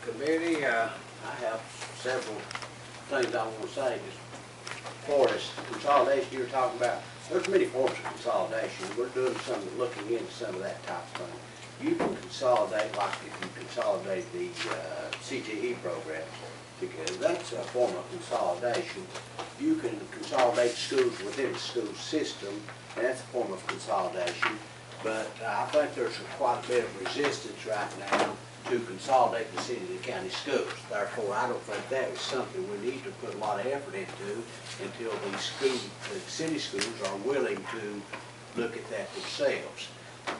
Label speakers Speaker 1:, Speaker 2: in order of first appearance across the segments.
Speaker 1: Committee, I have several things I want to say. As far as consolidation you're talking about, there's many forms of consolidation. We're doing looking into some of that type of thing. You can consolidate like if you consolidate the CTE program, because that's a form of consolidation. You can consolidate schools within the school system, and that's a form of consolidation. But I think there's quite a bit of resistance right now to consolidate the city and the county schools. Therefore, I don't think that is something we need to put a lot of effort into until the city schools are willing to look at that themselves.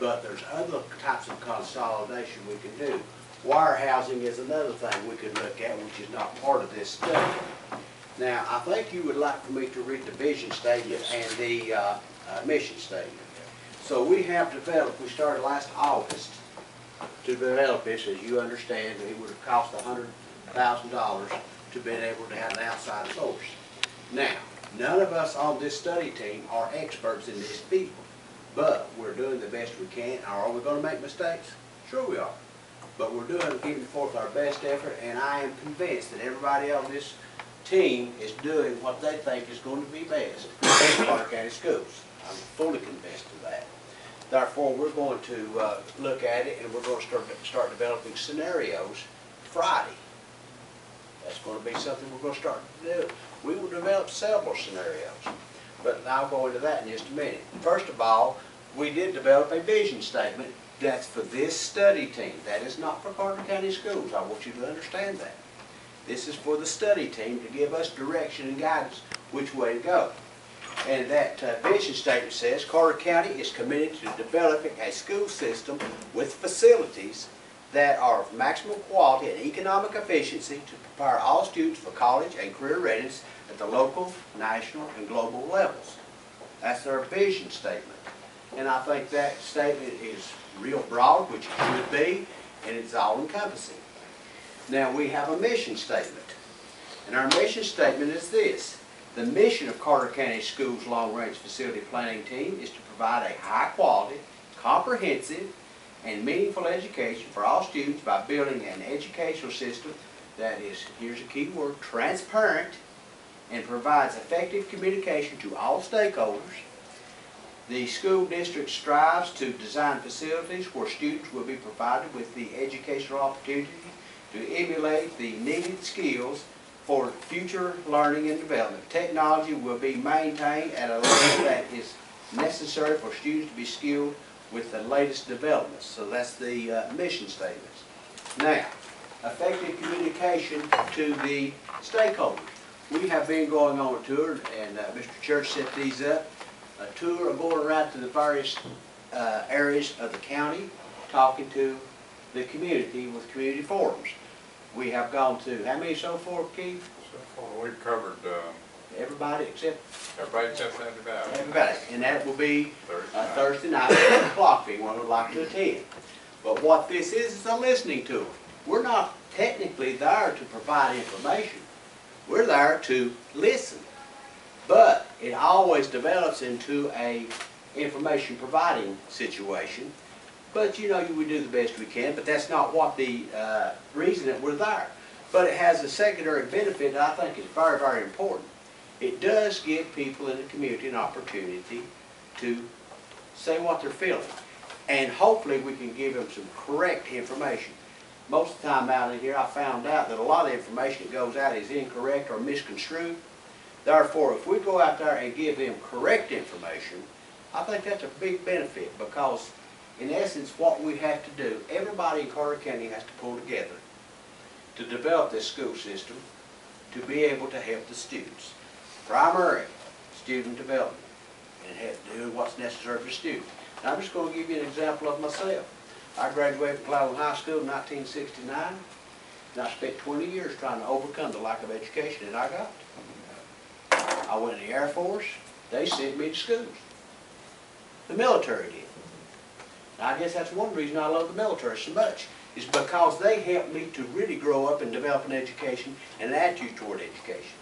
Speaker 1: But there's other types of consolidation we can do. Warehousing is another thing we could look at, which is not part of this study. Now, I think you would like for me to read the vision statement and the mission statement. So we have developed, we started last August to develop this. As you understand, it would have cost $100,000 to be able to have an outside source. Now, none of us on this study team are experts in this field, but we're doing the best we can. Are we going to make mistakes? Sure we are. But we're giving forth our best effort, and I am convinced that everybody on this team is doing what they think is going to be best for Carter County schools. I'm fully convinced of that. Therefore, we're going to look at it, and we're going to start developing scenarios Friday. That's going to be something we're going to start to do. We will develop several scenarios, but I'll go into that in just a minute. First of all, we did develop a vision statement that's for this study team. That is not for Carter County schools. I want you to understand that. This is for the study team to give us direction and guidance which way to go. And that vision statement says Carter County is committed to developing a school system with facilities that are of maximum quality and economic efficiency to prepare all students for college and career readiness at the local, national, and global levels. That's their vision statement. And I think that statement is real broad, which it should be, and it's all-encompassing. Now we have a mission statement. And our mission statement is this. The mission of Carter County Schools Long-Range Facility Planning Team is to provide a high-quality, comprehensive, and meaningful education for all students by building an educational system that is, here's a key word, transparent, and provides effective communication to all stakeholders. The school district strives to design facilities where students will be provided with the educational opportunity to emulate the needed skills for future learning and development. Technology will be maintained at a level that is necessary for students to be skilled with the latest developments. So that's the mission statements. Now, effective communication to the stakeholders. We have been going on a tour, and Mr. Church set these up. A tour of going around to the various areas of the county, talking to the community with community forums. We have gone to, how many so far, Keith?
Speaker 2: So far, we've covered
Speaker 1: everybody except?
Speaker 2: Everybody except Sandy Valley.
Speaker 1: Everybody. And that will be Thursday night at 7 o'clock if anyone would like to attend. But what this is a listening tour. We're not technically there to provide information. We're there to listen. But it always develops into a information providing situation. But you know, we do the best we can, but that's not what the reason that we're there. But it has a secondary benefit that I think is very, very important. It does give people in the community an opportunity to say what they're feeling. And hopefully we can give them some correct information. Most of the time out in here I found out that a lot of the information that goes out is incorrect or misconstrued. Therefore, if we go out there and give them correct information, I think that's a big benefit, because in essence, what we have to do, everybody in Carter County has to pull together to develop this school system to be able to help the students. Primary student development and do what's necessary for students. Now, I'm just going to give you an example of myself. I graduated from Cleveland High School in 1969, and I spent 20 years trying to overcome the lack of education that I got. I went in the Air Force. They sent me to schools. The military did. I guess that's one reason I love the military so much, is because they helped me to really grow up and develop an education and an attitude toward education.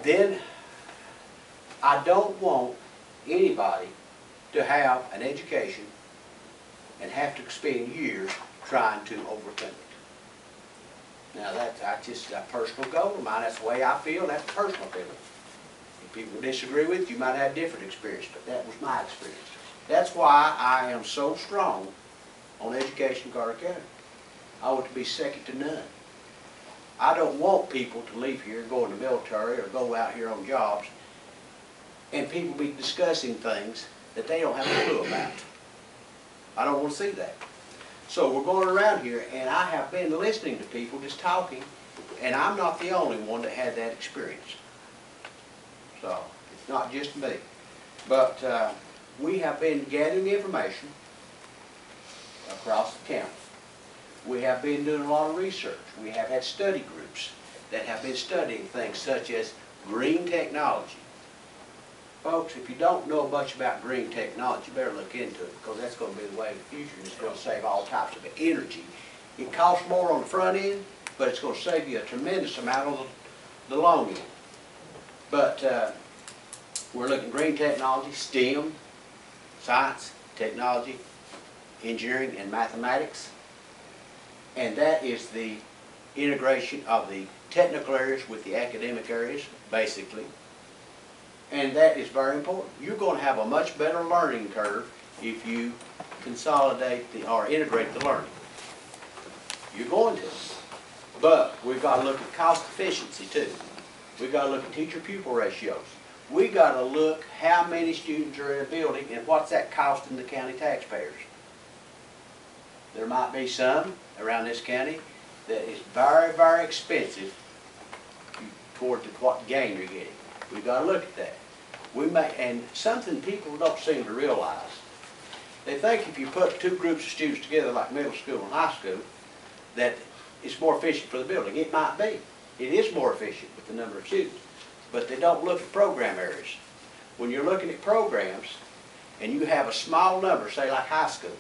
Speaker 1: Then, I don't want anybody to have an education and have to spend years trying to overcome it. Now that's just a personal goal of mine. That's the way I feel. That's a personal feeling. If people disagree with you, you might have different experience, but that was my experience. That's why I am so strong on education in Carter County. I want to be second to none. I don't want people to leave here, go in the military, or go out here on jobs, and people be discussing things that they don't have a clue about. I don't want to see that. So we're going around here, and I have been listening to people just talking, and I'm not the only one that had that experience. So it's not just me. But we have been gathering information across the county. We have been doing a lot of research. We have had study groups that have been studying things such as green technology. Folks, if you don't know much about green technology, you better look into it, because that's going to be the way of the future, and it's going to save all types of energy. It costs more on the front end, but it's going to save you a tremendous amount on the long end. But we're looking at green technology, STEM, science, technology, engineering, and mathematics. And that is the integration of the technical areas with the academic areas, basically. And that is very important. You're going to have a much better learning curve if you consolidate or integrate the learning. You're going to. But we've got to look at cost efficiency too. We've got to look at teacher-pupil ratios. We've got to look how many students are in a building and what's that costing the county taxpayers. There might be some around this county that is very, very expensive toward what gain you're getting. We've got to look at that. And something people don't seem to realize. They think if you put two groups of students together like middle school and high school, that it's more efficient for the building. It might be. It is more efficient with the number of students. But they don't look at program areas. When you're looking at programs and you have a small number, say like high school,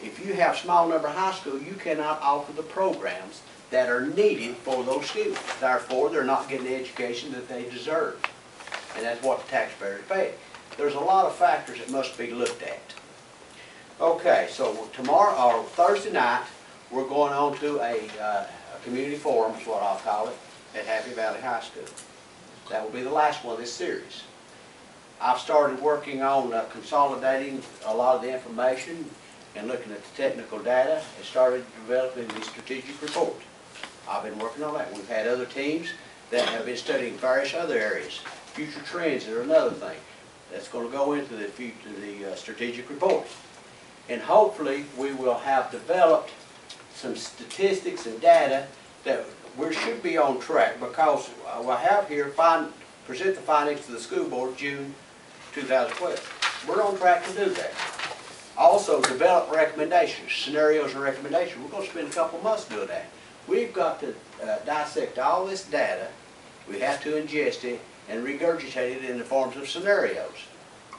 Speaker 1: if you have a small number high school, you cannot offer the programs that are needed for those students. Therefore, they're not getting the education that they deserve. And that's what the taxpayers pay. There's a lot of factors that must be looked at. Okay, so tomorrow, or Thursday night, we're going on to a community forum, is what I'll call it, at Happy Valley High School. That will be the last one of this series. I've started working on consolidating a lot of the information and looking at the technical data and started developing the strategic report. I've been working on that. We've had other teams that have been studying various other areas. Future trends are another thing that's going to go into the strategic report. And hopefully we will have developed some statistics and data that we should be on track, because we'll have here present the findings to the school board June 2012. We're on track to do that. Also develop recommendations, scenarios and recommendations. We're going to spend a couple months doing that. We've got to dissect all this data. We have to ingest it and regurgitate it in the forms of scenarios.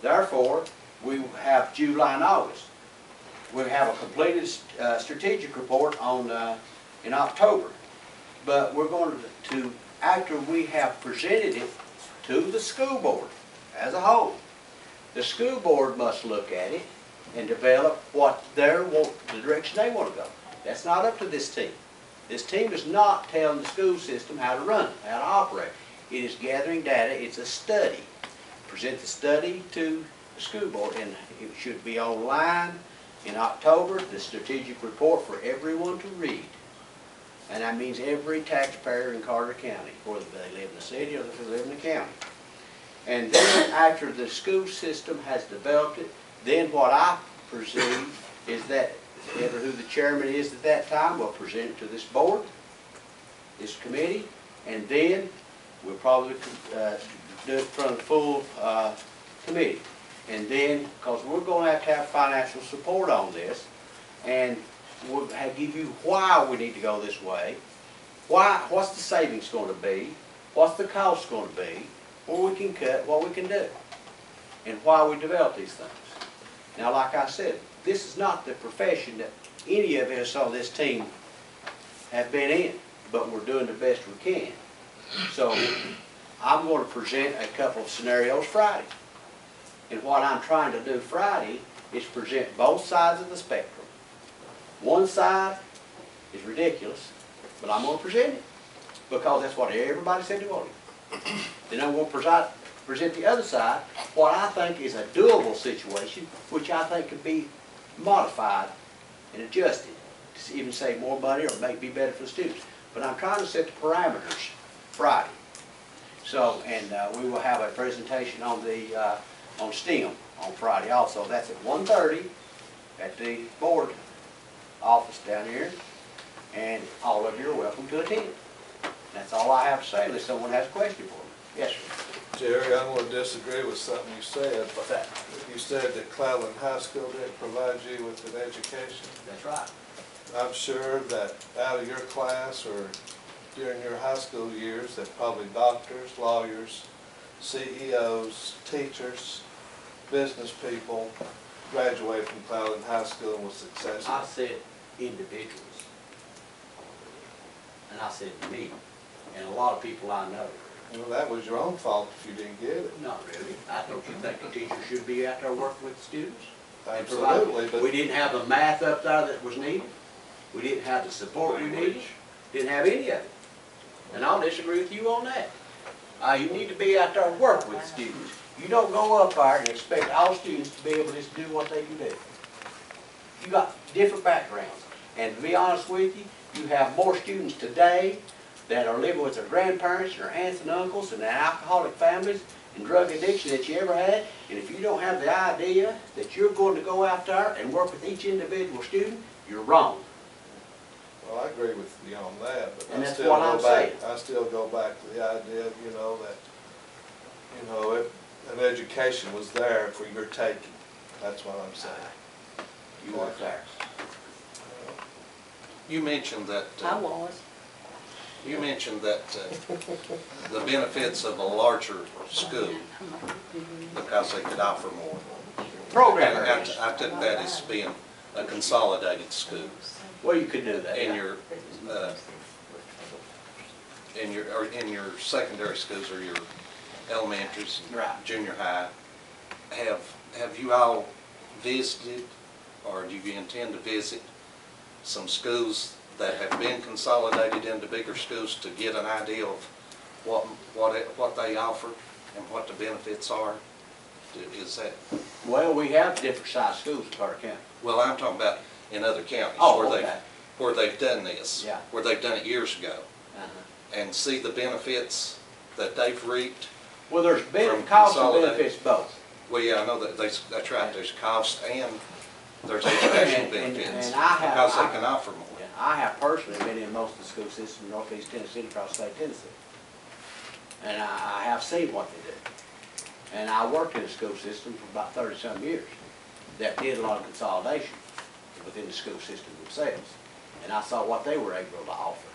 Speaker 1: Therefore, we have July and August. We have a completed strategic report in October. But we're going to, after we have presented it to the school board as a whole, the school board must look at it and develop what the direction they want to go. That's not up to this team. This team is not telling the school system how to run, how to operate. It is gathering data. It's a study. Present the study to the school board, and it should be online in October, the strategic report for everyone to read. And that means every taxpayer in Carter County, whether they live in the city or if they live in the county. And then after the school system has developed it, then what I presume is that whoever who the chairman is at that time will present it to this board, this committee, and then we'll probably do it from the full committee. And then, because we're going to have financial support on this, and we'll give you why we need to go this way, what's the savings going to be, what's the cost going to be, where we can cut, what we can do, and why we develop these things. Now, like I said, this is not the profession that any of us on this team have been in, but we're doing the best we can. So I'm going to present a couple of scenarios Friday. And what I'm trying to do Friday is present both sides of the spectrum. One side is ridiculous, but I'm gonna present it, because that's what everybody said they wanted. Then I'm gonna present the other side, what I think is a doable situation, which I think could be modified and adjusted, to even save more money or make be better for the students. But I'm trying to set the parameters Friday. So, and we will have a presentation on the, on STEM on Friday also. That's at 1:30 at the board office down here. And all of you are welcome to attend. That's all I have to say, unless someone has a question for me. Yes, sir.
Speaker 3: Jerry, I'm going to disagree with something you said.
Speaker 1: What's that?
Speaker 3: You said that Cleveland High School didn't provide you with an education.
Speaker 1: That's right.
Speaker 3: I'm sure that out of your class or during your high school years, that probably doctors, lawyers, CEOs, teachers, business people graduated from Cleveland High School and was successful.
Speaker 1: I said individuals. And I said me, and a lot of people I know.
Speaker 3: Well, that was your own fault if you didn't get it.
Speaker 1: Not really. I don't you think the teacher should be out there working with the students? And
Speaker 3: Absolutely,
Speaker 1: providing.
Speaker 3: but
Speaker 1: We didn't have the math up there that was needed. We didn't have the support we needed. Didn't have any of it. And I'll disagree with you on that. You need to be out there and work with students. You don't go up there and expect all students to be able to just do what they can do. You got different backgrounds. And to be honest with you, you have more students today that are living with their grandparents and their aunts and uncles and their alcoholic families and drug addiction that you ever had. And if you don't have the idea that you're going to go out there and work with each individual student, you're wrong.
Speaker 3: well, I agree with you on that, but
Speaker 1: And
Speaker 3: I
Speaker 1: that's
Speaker 3: still
Speaker 1: what
Speaker 3: go
Speaker 1: I'm
Speaker 3: back.
Speaker 1: saying.
Speaker 3: I still go back to the idea, that, an education was there for your taking. That's what I'm saying.
Speaker 1: You weren't there.
Speaker 4: You mentioned that,
Speaker 5: I was.
Speaker 4: you mentioned that the benefits of a larger school because they could offer more.
Speaker 1: Program
Speaker 4: And
Speaker 1: areas.
Speaker 4: I took that as being a consolidated school
Speaker 1: Well, you could do that.
Speaker 4: in
Speaker 1: yeah.
Speaker 4: your, in your secondary schools or your elementaries,
Speaker 1: Right.
Speaker 4: junior high. Have you all visited, or do you intend to visit some schools that have been consolidated into bigger schools to get an idea of what they offer and what the benefits are? Is that,
Speaker 1: Well, we have different sized schools in Carter County.
Speaker 4: well, I'm talking about in other counties
Speaker 1: Oh,
Speaker 4: where
Speaker 1: okay.
Speaker 4: where they've done this,
Speaker 1: Yeah.
Speaker 4: where they've done it years ago,
Speaker 1: Uh-huh.
Speaker 4: and see the benefits that they've reaped.
Speaker 1: Well, there's
Speaker 4: From
Speaker 1: costs and
Speaker 4: consolidated.
Speaker 1: benefits both.
Speaker 4: Well, yeah, I know that's right, there's cost and there's educational
Speaker 1: And-
Speaker 4: benefits,
Speaker 1: and I have-
Speaker 4: because they can offer more.
Speaker 1: Yeah, I have personally been in most of the school systems in northeast Tennessee, across state Tennessee. And I have seen what they do. And I worked in a school system for about 30-some years that did a lot of consolidation within the school system themselves. And I saw what they were able to offer.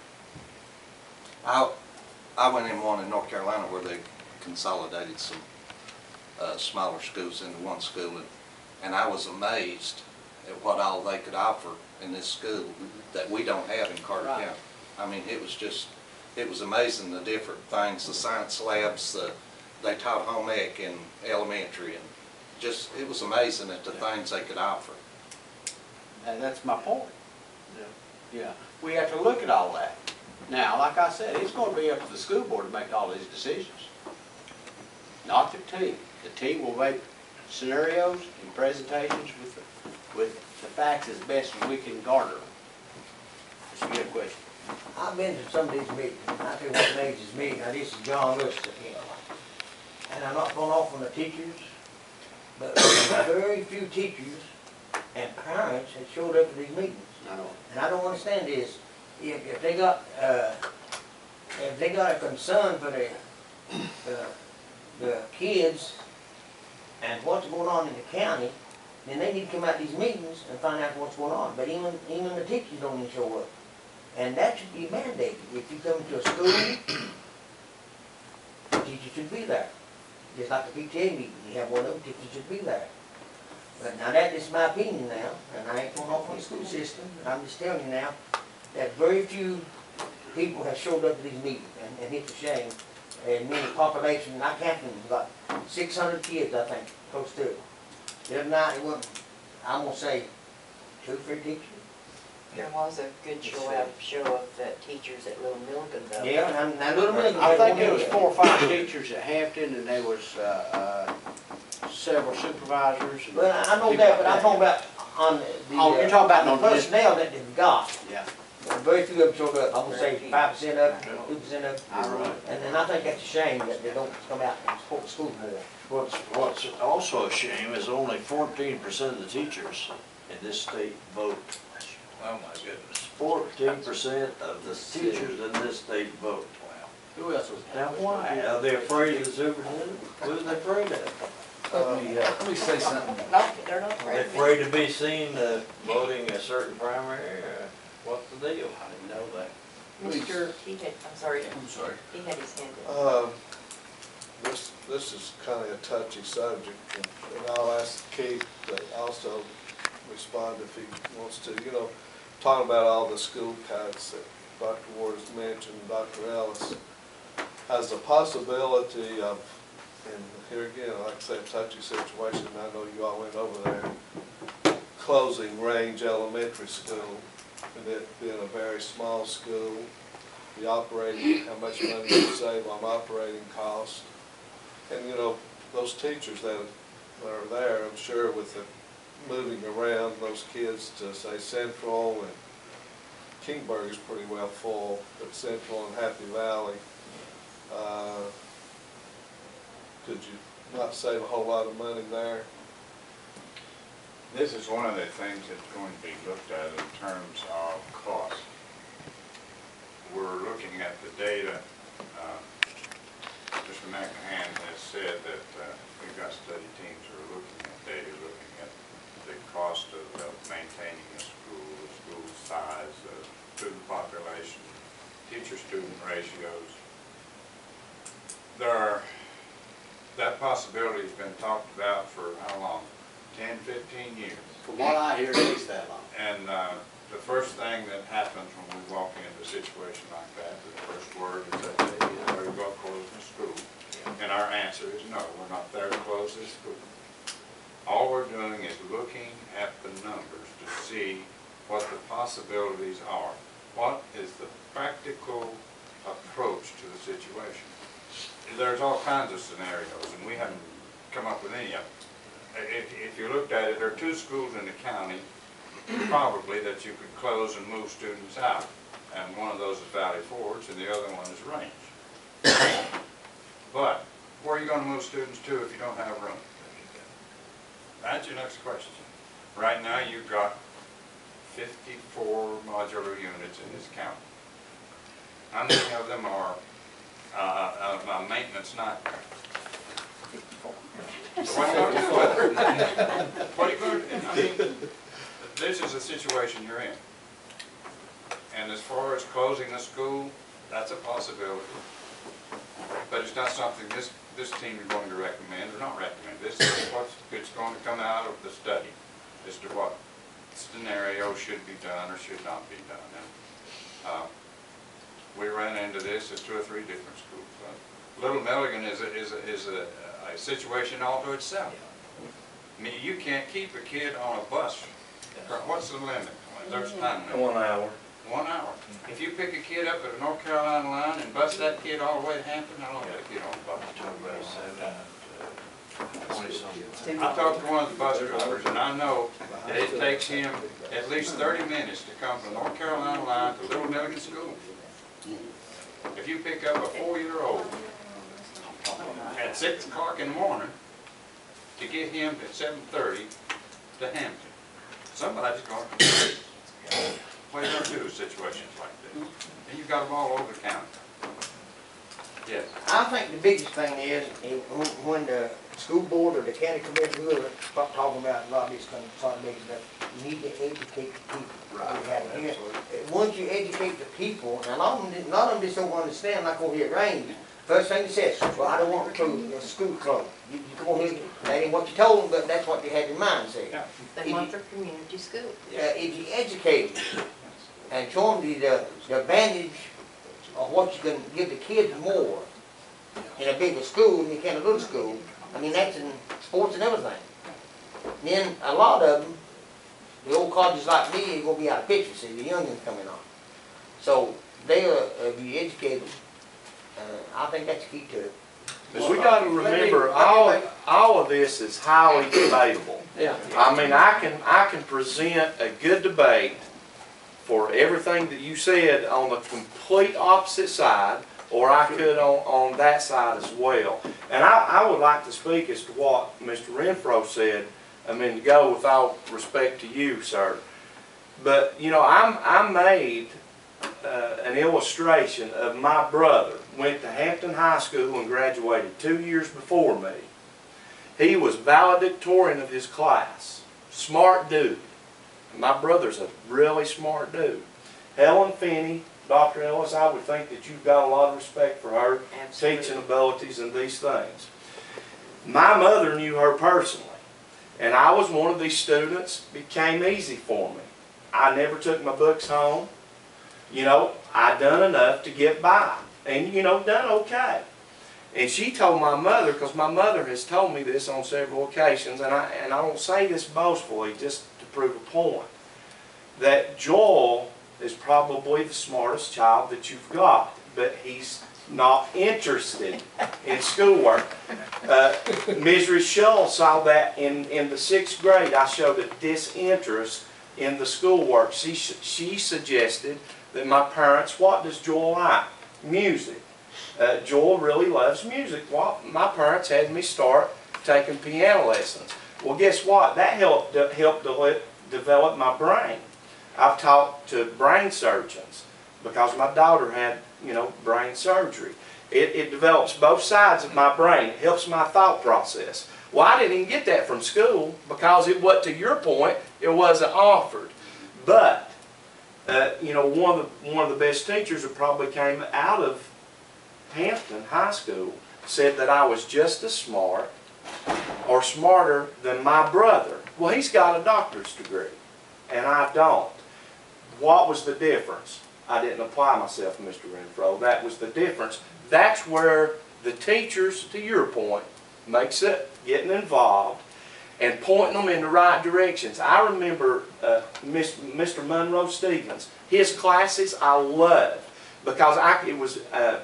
Speaker 4: I went in one in North Carolina where they consolidated some smaller schools into one school, and I was amazed at what all they could offer in this school that we don't have in Carter
Speaker 1: Right.
Speaker 4: County. I mean, it was amazing the different things, the science labs, they taught home ec in elementary, and just, it was amazing at the things they could offer.
Speaker 1: And that's my point. Yeah, we have to look at all that. Now, like I said, it's going to be up to the school board to make all these decisions. Not the team. The team will make scenarios and presentations with the facts as best as we can garner them. That's a good question.
Speaker 6: I've been to some of these meetings, I tell you what amazes me, now this is John Lewis again. And I'm not going off on the teachers, but very few teachers and parents have showed up to these meetings.
Speaker 1: I know.
Speaker 6: And I don't understand this, if they got a concern for the kids and what's going on in the county, then they need to come out to these meetings and find out what's going on. But even the teachers don't even show up. And that should be mandated. If you come to a school, the teacher should be there. Just like the PTA meeting, you have one of them, teachers should be there. But now that is my opinion now, and I ain't going off on the school system, but I'm just telling you now, that very few people have showed up to these meetings, and it's a shame. And many population, I counted, about 600 kids, I think, close to it. The other night, it wasn't, I'm gonna say 2 or 3 teachers.
Speaker 5: There was a good show of teachers at Little Milligan though.
Speaker 6: Yeah, and Little Milligan.
Speaker 1: I think there was 4 or 5 teachers at Hampton, and there was, several supervisors. and
Speaker 6: Well, I know
Speaker 1: people
Speaker 6: that, but
Speaker 1: like
Speaker 6: I'm talking about on the.
Speaker 1: Oh, you're talking about
Speaker 6: on the
Speaker 1: on this-
Speaker 6: personnel that they've got.
Speaker 1: Yeah,
Speaker 6: Very few of them showed up, I'm gonna say 5% up, 2% up.
Speaker 1: I right.
Speaker 6: And I think that's a shame that they don't come out and support the school more.
Speaker 7: What's also a shame is only 14% of the teachers in this state vote.
Speaker 2: Oh, my goodness.
Speaker 7: 14% of the teachers in this state vote.
Speaker 1: Who else was?
Speaker 7: Now why? Are they afraid of the superintendent? Who's they afraid of?
Speaker 2: Let me say something.
Speaker 5: No, they're not
Speaker 7: Are they
Speaker 5: afraid.
Speaker 7: afraid to be seen voting a certain primary, or what's the deal?
Speaker 1: I didn't know that.
Speaker 5: Mr. He had, I'm sorry,
Speaker 2: I'm sorry.
Speaker 5: he had his hand up.
Speaker 3: This is kind of a touchy subject, and I'll ask Keith to also respond if he wants to. You know, talking about all the school cuts that Dr. Ward has mentioned, Dr. Ellis, has the possibility of, and here again, like I say, a touchy situation, I know you all went over there, closing Range Elementary School, and it being a very small school, the operating, how much money you save on operating costs. And, you know, those teachers that are there, I'm sure with the moving around, those kids to, say, Central and Kingburg is pretty well full, but Central and Happy Valley, could you not save a whole lot of money there?
Speaker 2: This is one of the things that's going to be looked at in terms of cost. We're looking at the data. Mr. McMahan has said that we've got study teams who are looking at data, looking at the cost of maintaining a school size, student population, teacher-student ratios. That possibility has been talked about for how long? 10, 15 years.
Speaker 1: From what I hear, at least that long.
Speaker 2: And the first thing that happens when we walk into a situation like that, the first word is that are you going to close the school? And our answer is no, we're not there to close this school. All we're doing is looking at the numbers to see what the possibilities are. What is the practical approach to the situation? There's all kinds of scenarios, and we haven't come up with any of them. If you looked at it, there are 2 schools in the county probably that you could close and move students out. And one of those is Valley Forge and the other one is Range. But where are you going to move students to if you don't have room? That's your next question. Right now you've got 54 modular units in this county. How many of them are maintenance nightmare? What are you going to do with it? What are you going to do? I mean, this is the situation you're in. And as far as closing the school, that's a possibility. But it's not something this team is going to recommend or not recommend. This is what's going to come out of the study as to what scenario should be done or should not be done. And, we ran into this at 2 or 3 different schools. Little Milligan is a situation all to itself. I mean, you can't keep a kid on a bus. What's the limit? There's time limit.
Speaker 7: 1 hour.
Speaker 2: 1 hour. If you pick a kid up at the North Carolina line and bus that kid all the way to Hampton, how long does that kid on the bus? I talked to one of the bus drivers, and I know that it takes him at least 30 minutes to come from the North Carolina line to Little Milligan School. If you pick up a 4-year-old at 6 o'clock in the morning to get him at 7:30 to Hampton, somebody's going to complain. What are you going to do in situations like this? And you've got them all over the county. Yes.
Speaker 6: I think the biggest thing is when the school board or the county commission, whoever, start talking about a lot of this consolidation stuff, you need to educate the people.
Speaker 1: Right.
Speaker 6: Once you educate the people, and a lot of them just don't understand, like over here at Range, first thing they said, well, I don't want the school closed. You come on here, that ain't what you told them, but that's what they had in mind, say.
Speaker 2: Yeah.
Speaker 5: They want their community school.
Speaker 6: If you educate them and show them the advantage of what you can give the kids more in a bigger school than you can a little school, I mean, that's in sports and everything. Then a lot of them The old colleges like me are gonna be out of picture, see, the youngins coming on. So they'll be educated, I think that's key to it.
Speaker 8: Because we gotta remember, all of this is highly debatable.
Speaker 1: Yeah.
Speaker 8: I mean, I can present a good debate for everything that you said on the complete opposite side, or I could on that side as well. And I would like to speak as to what Mr. Renfro said a minute ago, with all respect to you, sir. But, you know, I made an illustration of my brother. Went to Hampton High School and graduated 2 years before me. He was valedictorian of his class. Smart dude. My brother's a really smart dude. Helen Finney, Dr. Ellis, I would think that you've got a lot of respect for her teaching abilities and these things. My mother knew her personally, and I was one of these students. It came easy for me. I never took my books home. You know, I done enough to get by, and you know, done okay. And she told my mother, because my mother has told me this on several occasions, and I don't say this boastfully, just to prove a point, that Joel is probably the smartest child that you've got, but he's not interested in schoolwork. Ms. Shull saw that in the 6th grade. I showed a disinterest in the schoolwork. She suggested that my parents, what does Joel like? Music. Joel really loves music. Well, my parents had me start taking piano lessons. Well, guess what? That helped develop my brain. I've talked to brain surgeons because my daughter had, you know, brain surgery. It develops both sides of my brain. It helps my thought process. Well, I didn't even get that from school because it was, to your point, it wasn't offered. But you know, one of the best teachers that probably came out of Hampton High School said that I was just as smart or smarter than my brother. Well, he's got a doctor's degree, and I don't. What was the difference? I didn't apply myself, Mr. Renfro. That was the difference. That's where the teachers, to your point, makes it getting involved and pointing them in the right directions. I remember Mr. Monroe Stevens. His classes I loved because I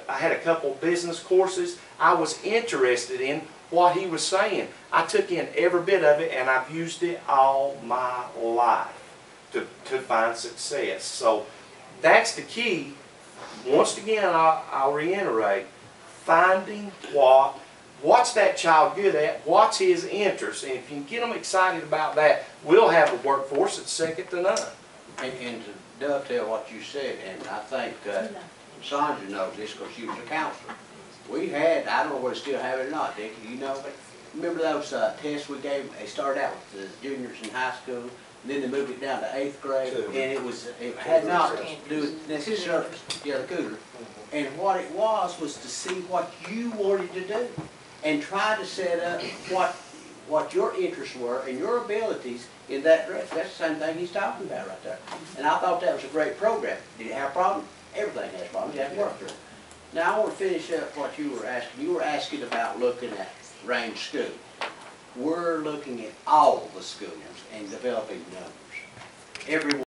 Speaker 8: had a couple business courses. I was interested in what he was saying. I took in every bit of it, and I've used it all my life to find success. So that's the key. Once again, I'll reiterate, finding what's that child good at, what's his interest, and if you can get them excited about that, we'll have a workforce that's second to none.
Speaker 1: And to dovetail what you said, and I think Sandra knows this because she was a counselor. We had, I don't know whether we still have it or not, Dick, you know, but remember those tests we gave? They started out with the juniors in high school, and then they moved it down to 8th grade, and it had not to do with necessarily, yeah, the Cougar. And what it was to see what you wanted to do, and try to set up what your interests were and your abilities in that direction. That's the same thing he's talking about right there. And I thought that was a great program. Did it have problems? Everything has problems. You have to work through it. Now I want to finish up what you were asking. You were asking about looking at range school. We're looking at all the schools and developing numbers. Every